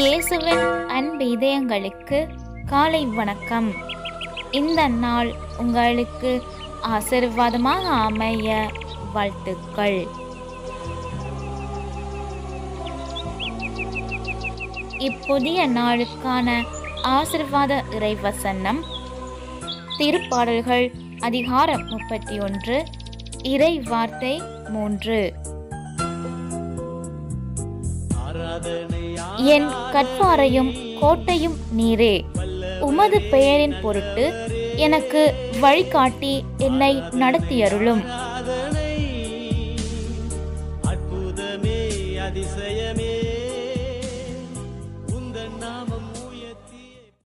இயேசுவின் அன்பு இதயங்களுக்கு காலை வணக்கம். இந்த நாள் உங்களுக்கு ஆசீர்வாதமாக அமைய வாழ்த்துக்கள். இப்புதிய நாளுக்கான ஆசீர்வாத இறைவசனம் திருப்பாடல்கள் அதிகாரம் 31 இறை வார்த்தை 3. என் கற்பாரையும் கோட்டையும் நீரே, உமது பெயரின் பொருட்டு எனக்கு வழிகாட்டி என்னை நடத்தியருளும். அற்புதமே அதிசயமே